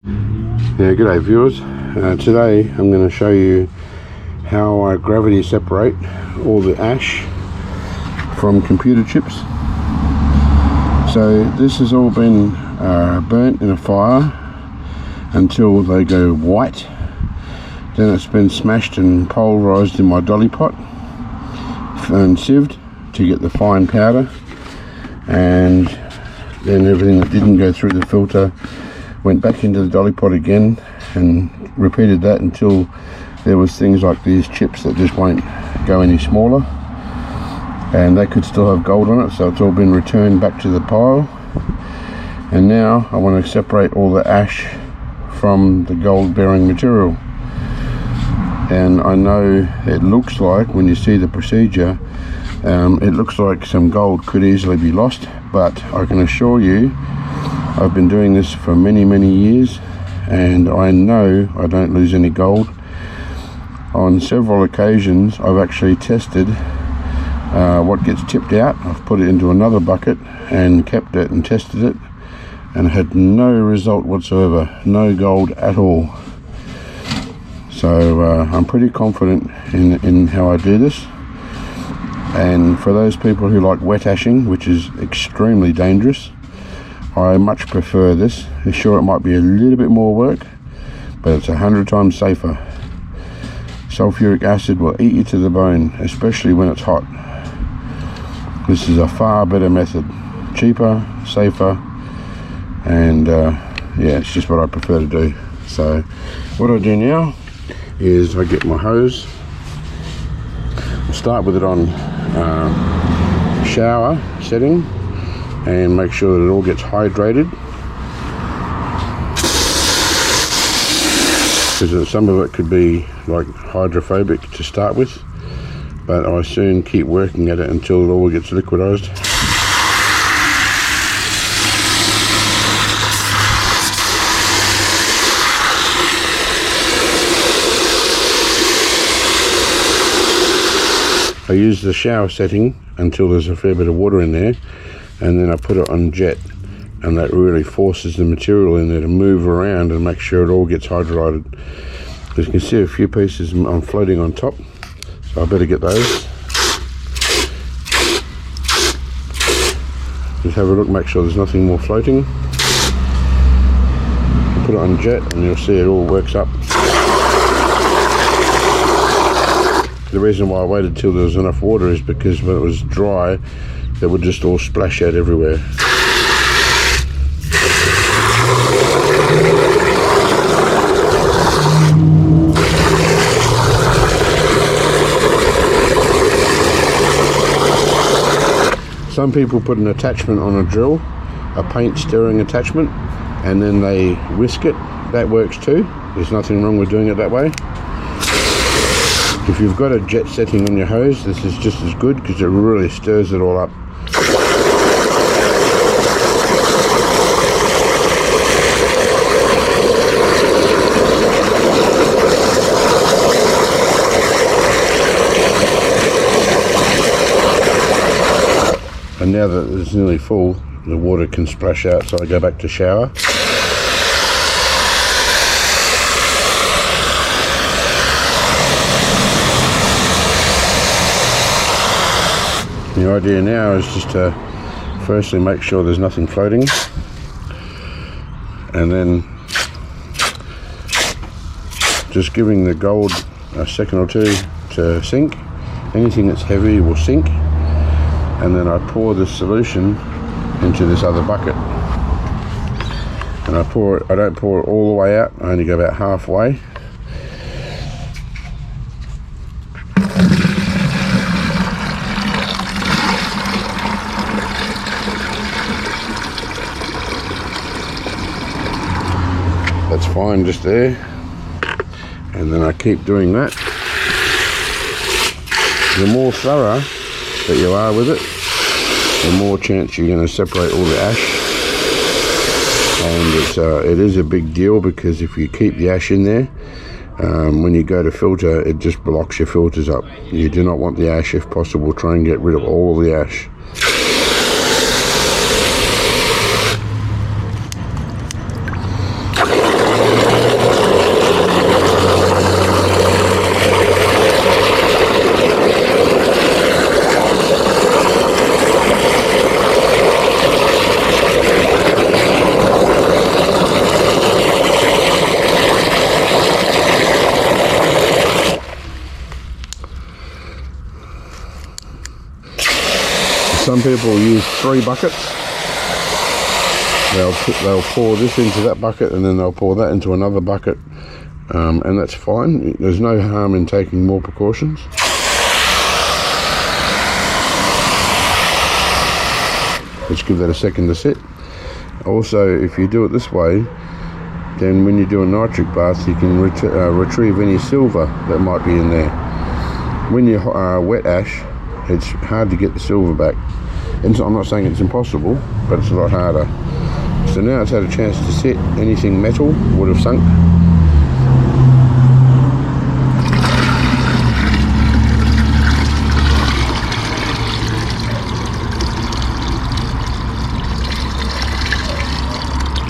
Yeah, g'day viewers. Today I'm going to show you how I gravity separate all the ash from computer chips. So this has all been burnt in a fire until they go white. Then it's been smashed and pulverized in my dolly pot and sieved to get the fine powder, and then everything that didn't go through the filter went back into the dolly pot again, and repeated that until there was things like these chips that just won't go any smaller, and they could still have gold on it, so it's all been returned back to the pile. And now I want to separate all the ash from the gold bearing material. And I know it looks like, when you see the procedure, it looks like some gold could easily be lost, but I can assure you I've been doing this for many years, and I know I don't lose any gold. On several occasions I've actually tested what gets tipped out. I've put it into another bucket and kept it and tested it, and had no result whatsoever, no gold at all. So I'm pretty confident in how I do this. And for those people who like wet ashing, which is extremely dangerous, I much prefer this. Sure, it might be a little bit more work, but it's 100 times safer. Sulfuric acid will eat you to the bone, especially when it's hot. This is a far better method, cheaper, safer, and yeah, it's just what I prefer to do. So what I do now is I get my hose, start with it on shower setting, and make sure that it all gets hydrated, because some of it could be like hydrophobic to start with, but I soon keep working at it until it all gets liquidized. I use the shower setting until there's a fair bit of water in there, and then I put it on jet, and that really forces the material in there to move around and make sure it all gets hydrated. As you can see, a few pieces I'm floating on top, so I better get those. Just have a look, make sure there's nothing more floating. Put it on jet and you'll see it all works up. The reason why I waited till there was enough water is because when it was dry, it would just all splash out everywhere. Some people put an attachment on a drill, a paint stirring attachment, and then they whisk it. That works too. There's nothing wrong with doing it that way. If you've got a jet setting on your hose, this is just as good, because it really stirs it all up. And now that it's nearly full, the water can splash out, so I go back to shower. The idea now is just to firstly make sure there's nothing floating, and then just giving the gold a second or two to sink. Anything that's heavy will sink, and then I pour this solution into this other bucket, and I don't pour it all the way out, I only go about halfway. That's fine just there, and then I keep doing that. The more thorough that you are with it, the more chance you're going to separate all the ash. And it is a big deal, because if you keep the ash in there, when you go to filter, it just blocks your filters up. You do not want the ash. If possible, try and get rid of all the ash. Some people use 3 buckets. They'll pour this into that bucket, and then they'll pour that into another bucket, and that's fine. There's no harm in taking more precautions. Let's give that a second to sit. Also, if you do it this way, then when you do a nitric bath, you can retrieve any silver that might be in there. When you wet ash, it's hard to get the silver back. And I'm not saying it's impossible, but it's a lot harder. So now it's had a chance to sit. Anything metal would have sunk.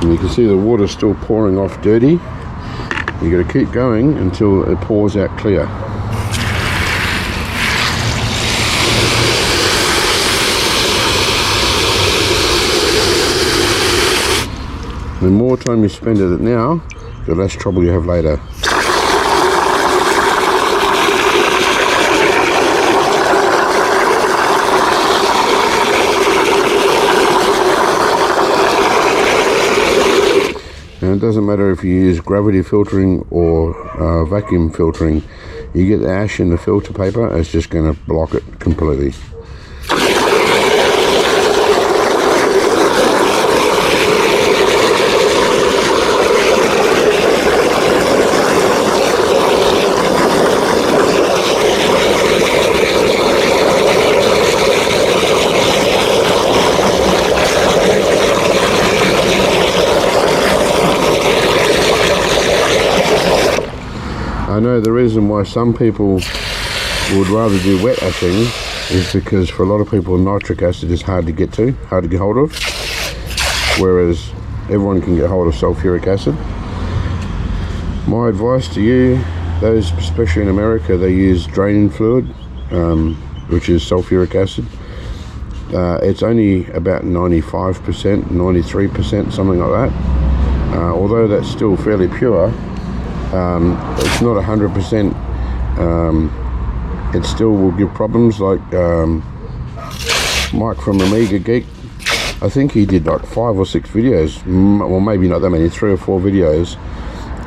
And you can see the water still pouring off dirty. You got to keep going until it pours out clear. The more time you spend at it now, the less trouble you have later. Now it doesn't matter if you use gravity filtering or vacuum filtering, you get the ash in the filter paper, it's just going to block it completely. I know the reason why some people would rather do wet ashing is because for a lot of people nitric acid is hard to get hold of, whereas everyone can get hold of sulfuric acid. My advice to you, those especially in America, they use draining fluid, which is sulfuric acid. It's only about 95%, 93%, something like that. Although that's still fairly pure, it's not 100%. It still will give problems. Like Mike from Amiga Geek, I think he did like 5 or 6 videos, well maybe not that many, 3 or 4 videos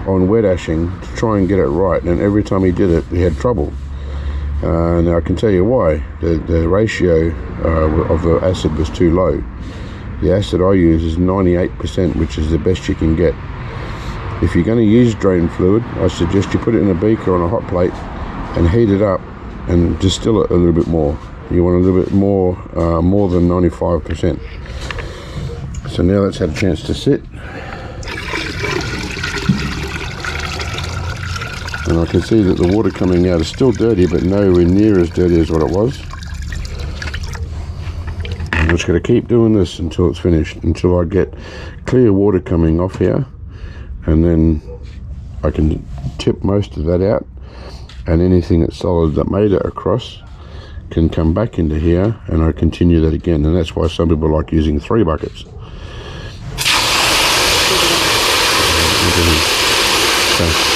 on wet ashing to try and get it right, and every time he did it he had trouble. Now I can tell you why. The ratio of the acid was too low. The acid I use is 98%, which is the best you can get. If you're going to use drain fluid, I suggest you put it in a beaker on a hot plate and heat it up and distill it a little bit more. You want a little bit more than 95%. So now that's had a chance to sit. And I can see that the water coming out is still dirty, but nowhere near as dirty as what it was. I'm just going to keep doing this until it's finished, until I get clear water coming off here. And then I can tip most of that out, and anything that's solid that made it across can come back into here, and I continue that again. And that's why some people like using 3 buckets. Okay.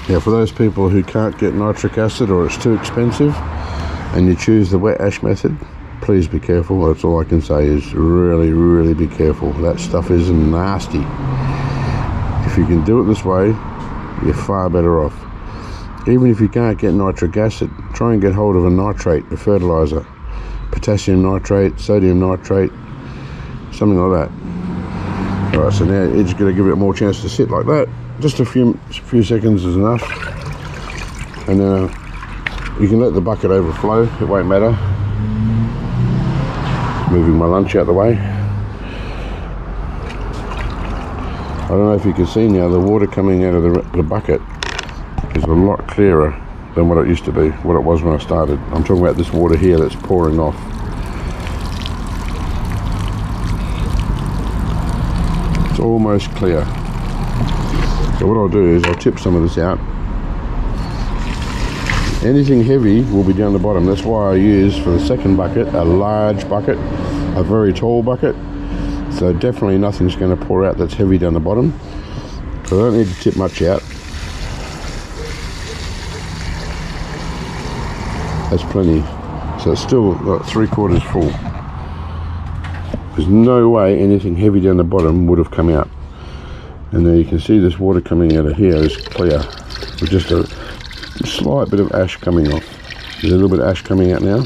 Now for those people who can't get nitric acid or it's too expensive and you choose the wet ash method, please be careful. That's all I can say, is really be careful. That stuff is nasty. If you can do it this way, you're far better off. Even if you can't get nitric acid, try and get hold of a nitrate, a fertilizer, potassium nitrate, sodium nitrate, something like that. Alright, so now it's going to give it more chance to sit like that. Just a few seconds is enough, and then You can let the bucket overflow, it won't matter. Moving my lunch out the way. I don't know if you can see now, the water coming out of the bucket is a lot clearer than what it used to be, what it was when I started. I'm talking about this water here that's pouring off. It's almost clear. So what I'll do is I'll tip some of this out. Anything heavy will be down the bottom. That's why I use for the second bucket a large bucket, a very tall bucket. So definitely nothing's going to pour out that's heavy down the bottom. So I don't need to tip much out. That's plenty. So it's still like 3/4 full. There's no way anything heavy down the bottom would have come out. And then you can see this water coming out of here is clear, with just a slight bit of ash coming off. There's a little bit of ash coming out now.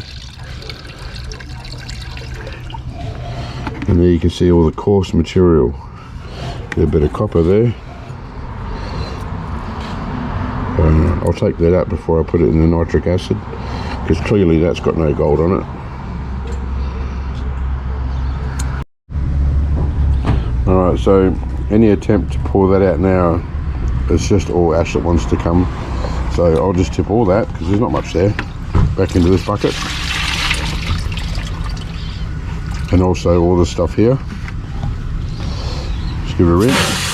And there you can see all the coarse material. There's a bit of copper there. I'll take that out before I put it in the nitric acid, because clearly that's got no gold on it. Alright, so any attempt to pour that out now, it's just all ash that wants to come. So I'll just tip all that, because there's not much there, back into this bucket. And also all this stuff here. Just give it a rinse.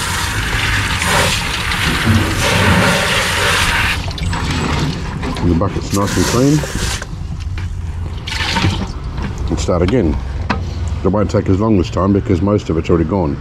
And the bucket's nice and clean. And start again. It won't take as long this time because most of it's already gone.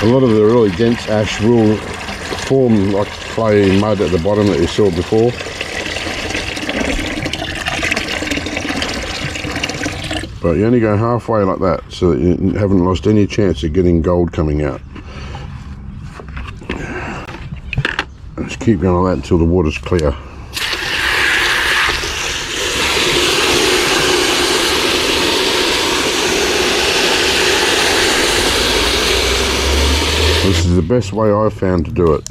A lot of the really dense ash will form like clay mud at the bottom that you saw before. But you only go halfway like that, so that you haven't lost any chance of getting gold coming out. Just keep going like that until the water's clear. This is the best way I've found to do it.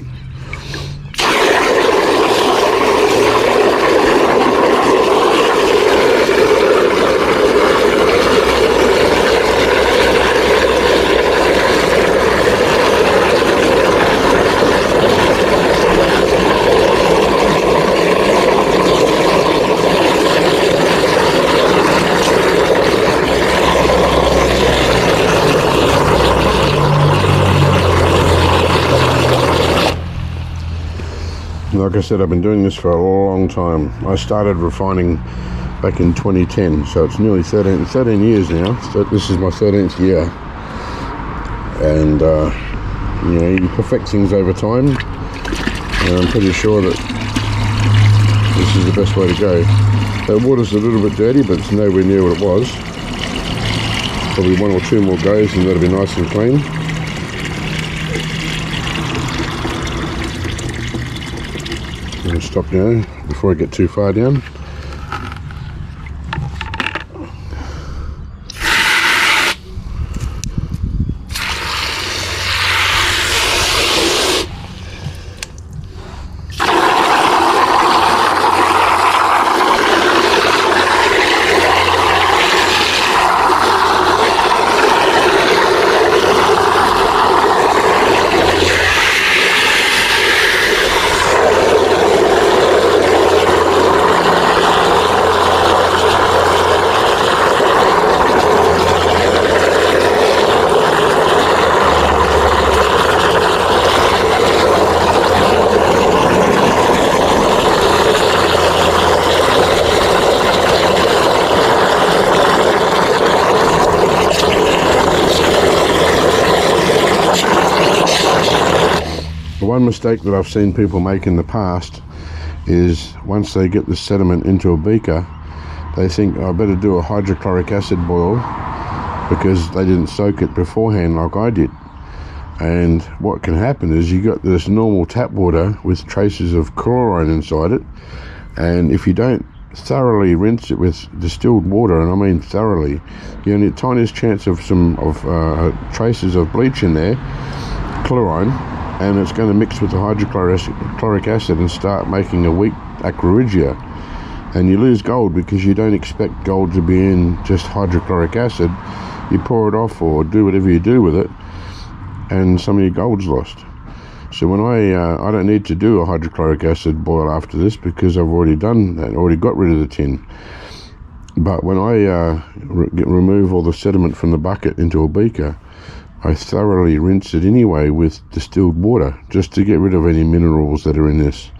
Like I said, I've been doing this for a long time. I started refining back in 2010, so it's nearly 13 years now. So this is my 13th year. And you know, you perfect things over time, and I'm pretty sure that this is the best way to go. The water's a little bit dirty, but it's nowhere near what it was. Probably 1 or 2 more goes and that'll be nice and clean. I'm going to stop now before I get too far down. one mistake that I've seen people make in the past is once they get the sediment into a beaker, they think, I better do a hydrochloric acid boil because they didn't soak it beforehand like I did. And what can happen is you got this normal tap water with traces of chlorine inside it, and if you don't thoroughly rinse it with distilled water, and I mean thoroughly, you only get the tiniest chance of some traces of bleach in there, chlorine, and it's going to mix with the hydrochloric acid and start making a weak aqua regia, and you lose gold because you don't expect gold to be in just hydrochloric acid. You pour it off or do whatever you do with it, and some of your gold's lost. So when I don't need to do a hydrochloric acid boil after this because I've already done that, already got rid of the tin. But when I remove all the sediment from the bucket into a beaker, I thoroughly rinse it anyway with distilled water, just to get rid of any minerals that are in this,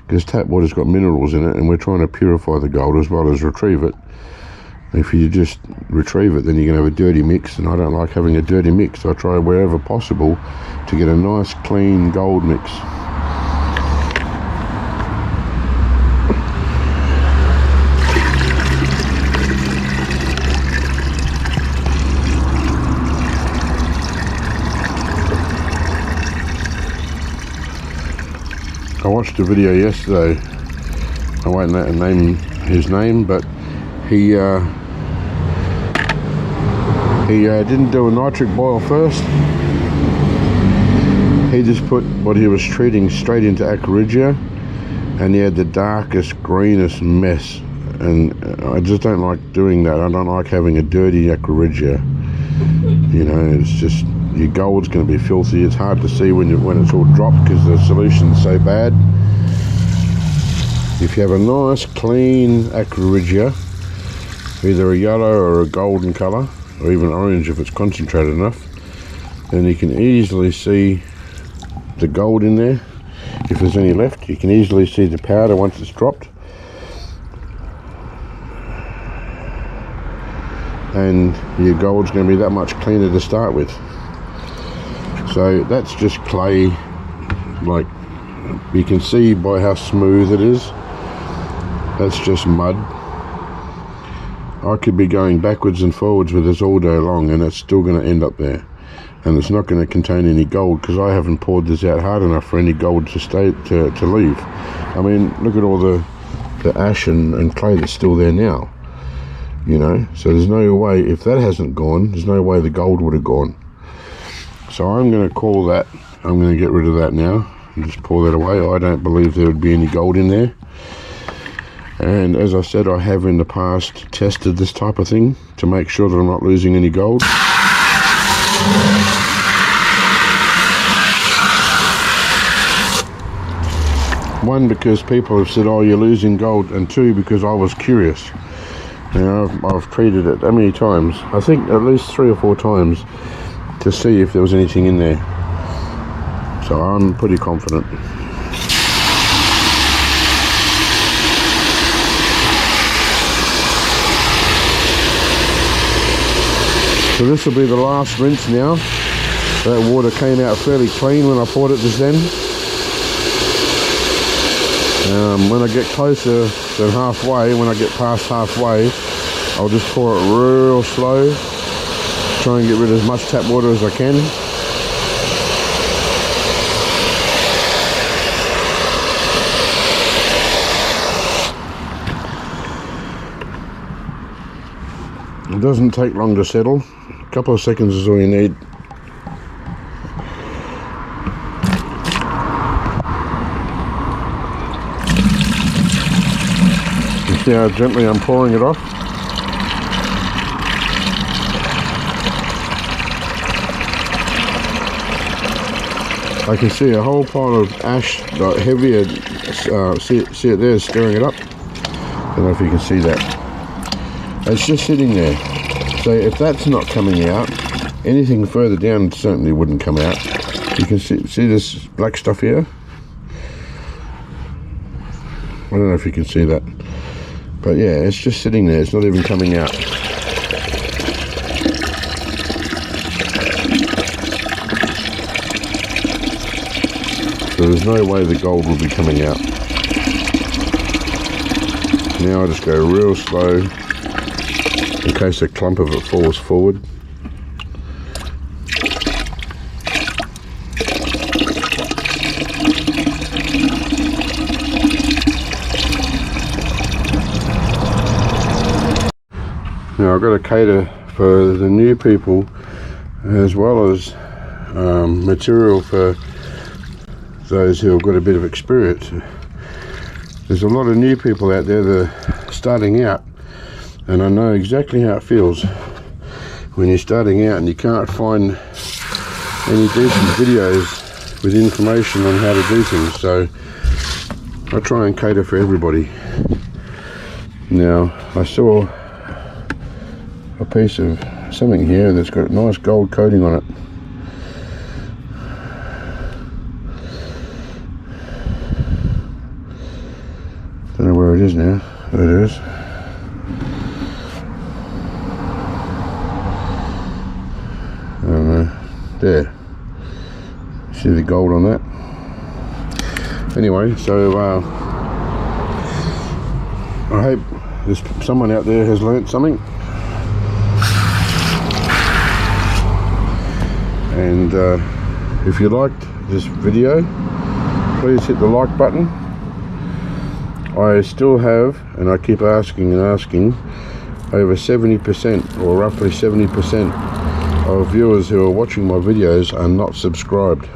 because tap water's got minerals in it, and we're trying to purify the gold as well as retrieve it. If you just retrieve it, then you're going to have a dirty mix, and I don't like having a dirty mix. I try wherever possible to get a nice clean gold mix. I watched a video yesterday, I won't name his name, but he didn't do a nitric boil first. He just put what he was treating straight into aqua regia, and he had the darkest, greenest mess. And I just don't like doing that. I don't like having a dirty aqua regia. You know, it's just, your gold's going to be filthy. It's hard to see when it's all dropped because the solution's so bad. If you have a nice, clean aqua regia, either a yellow or a golden colour, or even orange if it's concentrated enough, then you can easily see the gold in there. If there's any left, you can easily see the powder once it's dropped, and your gold's going to be that much cleaner to start with. So that's just clay, like you can see by how smooth it is. That's just mud. I could be going backwards and forwards with this all day long, and it's still going to end up there, and it's not going to contain any gold because I haven't poured this out hard enough for any gold to stay to leave. I mean, look at all the ash and clay that's still there now, you know. So there's no way, if that hasn't gone, there's no way the gold would have gone. So I'm going to call that, I'm going to get rid of that now and just pour that away. I don't believe there would be any gold in there. And as I said, I have in the past tested this type of thing to make sure that I'm not losing any gold. One, because people have said, oh, you're losing gold, and two, because I was curious. Now, I've treated it that many times, I think at least 3 or 4 times, to see if there was anything in there. So I'm pretty confident. So this will be the last rinse now. That water came out fairly clean when I poured it just then. When I get closer than halfway, when I get past halfway, I'll just pour it real slow. Try and get rid of as much tap water as I can. It doesn't take long to settle. A couple of seconds is all you need. You see how gently I'm pouring it off? I can see a whole pile of ash, like heavier, see it there, stirring it up. I don't know if you can see that. It's just sitting there. So if that's not coming out, anything further down certainly wouldn't come out. You can see this black stuff here? I don't know if you can see that. But yeah, it's just sitting there, it's not even coming out. so there's no way the gold will be coming out. Now I just go real slow in case a clump of it falls forward. Now I've got to cater for the new people as well as material for those who have got a bit of experience. There's a lot of new people out there that are starting out, and I know exactly how it feels when you're starting out and you can't find any decent videos with information on how to do things. So I try and cater for everybody. Now I saw a piece of something here that's got a nice gold coating on it. Don't know where it is now. There it is. I don't know. There. See the gold on that? Anyway, so I hope there's someone out there has learnt something. And if you liked this video, please hit the like button. I still have, and I keep asking and asking, over 70% or roughly 70% of viewers who are watching my videos are not subscribed.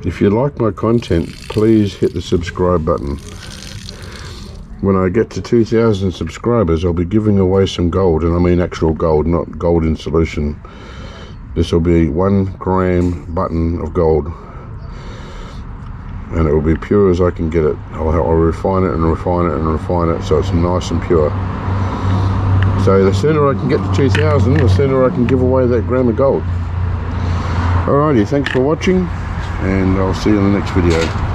If you like my content, please hit the subscribe button. When I get to 2,000 subscribers, I'll be giving away some gold, and I mean actual gold, not gold in solution. This will be 1 gram button of gold, and it will be pure as I can get it. I'll refine it and refine it and refine it so it's nice and pure. So the sooner I can get to 2,000, the sooner I can give away that gram of gold. Alrighty, thanks for watching, and I'll see you in the next video.